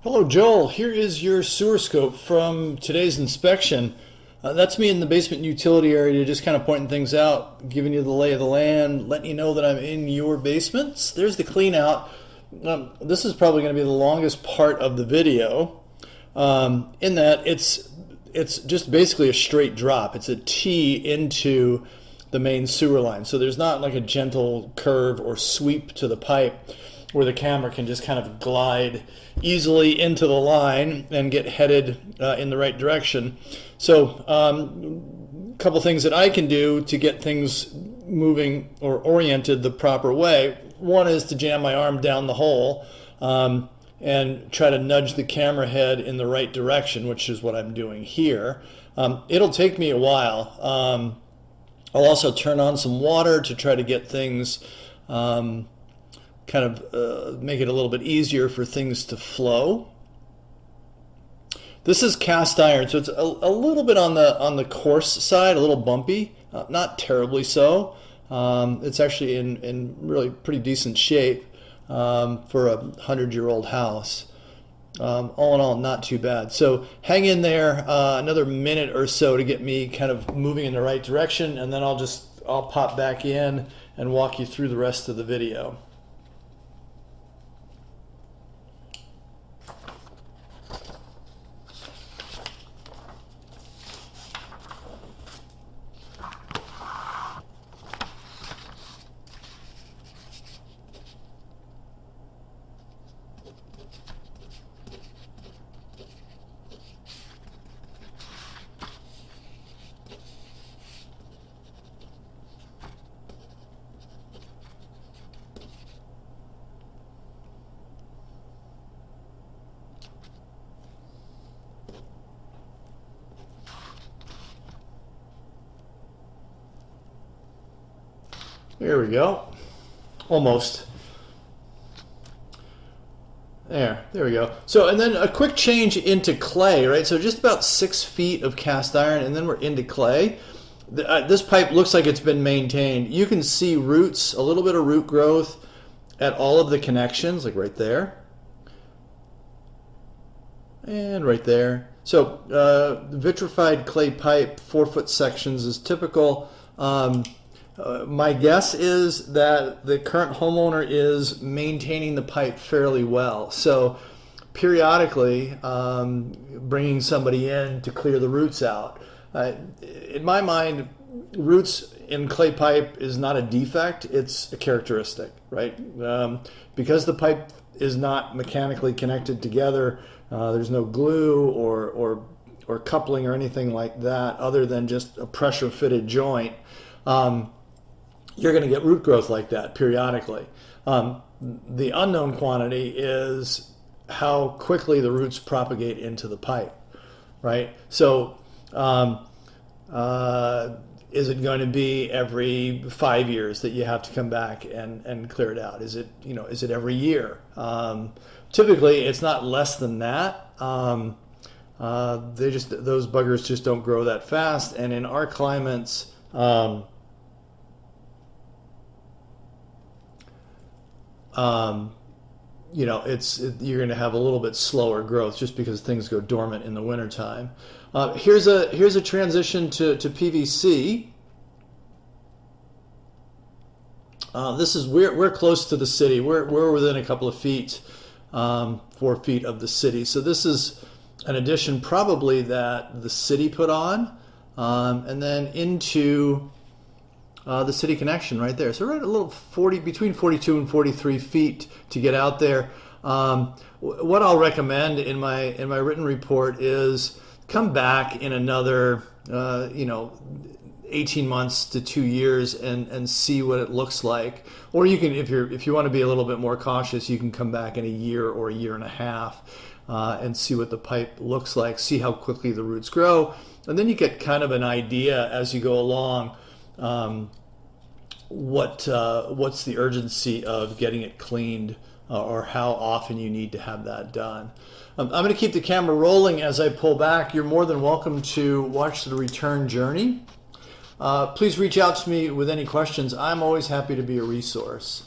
Hello, Joel. Here is your sewer scope from today's inspection. That's me in the basement utility area, just kind of pointing things out, giving you the lay of the land, letting you know that I'm in your basements. There's the clean out. This is probably going to be the longest part of the video, in that it's just basically a straight drop. It's a T into the main sewer line. So there's not like a gentle curve or sweep to the pipe where the camera can just kind of glide easily into the line and get headed in the right direction. So a couple things that I can do to get things moving or oriented the proper way. One is to jam my arm down the hole and try to nudge the camera head in the right direction, which is what I'm doing here. It'll take me a while. I'll also turn on some water to try to get things make it a little bit easier for things to flow. This is cast iron, so it's a little bit on the coarse side, a little bumpy, not terribly so. It's actually in really pretty decent shape for a 100-year-old house. All in all, not too bad. So hang in there another minute or so to get me kind of moving in the right direction, and then I'll pop back in and walk you through the rest of the video. There we go. Almost. There we go. So, and then a quick change into clay, right? So just about 6 feet of cast iron, and then we're into clay. This pipe looks like it's been maintained. You can see roots, a little bit of root growth at all of the connections, like right there. And right there. So vitrified clay pipe, 4-foot sections is typical. My guess is that the current homeowner is maintaining the pipe fairly well. So periodically bringing somebody in to clear the roots out. In my mind, roots in clay pipe is not a defect, it's a characteristic, right? Because the pipe is not mechanically connected together, there's no glue or coupling or anything like that other than just a pressure fitted joint. You're going to get root growth like that periodically. The unknown quantity is how quickly the roots propagate into the pipe, right? So is it going to be every 5 years that you have to come back and clear it out? Is it every year? Typically, it's not less than that. Those buggers just don't grow that fast, and in our climates, you're going to have a little bit slower growth just because things go dormant in the wintertime. Here's a transition to PVC. We're close to the city. We're within a couple of feet, 4 feet of the city. So this is an addition probably that the city put on, and then into the city connection right there. So we're at a little between 42 and 43 feet to get out there. What I'll recommend in my written report is come back in another 18 months to 2 years and see what it looks like. Or you can, if you want to be a little bit more cautious, you can come back in a year or a year and a half and see what the pipe looks like, see how quickly the roots grow, and then you get kind of an idea as you go along. What's the urgency of getting it cleaned or how often you need to have that done. I'm going to keep the camera rolling as I pull back. You're more than welcome to watch the return journey. Please reach out to me with any questions. I'm always happy to be a resource.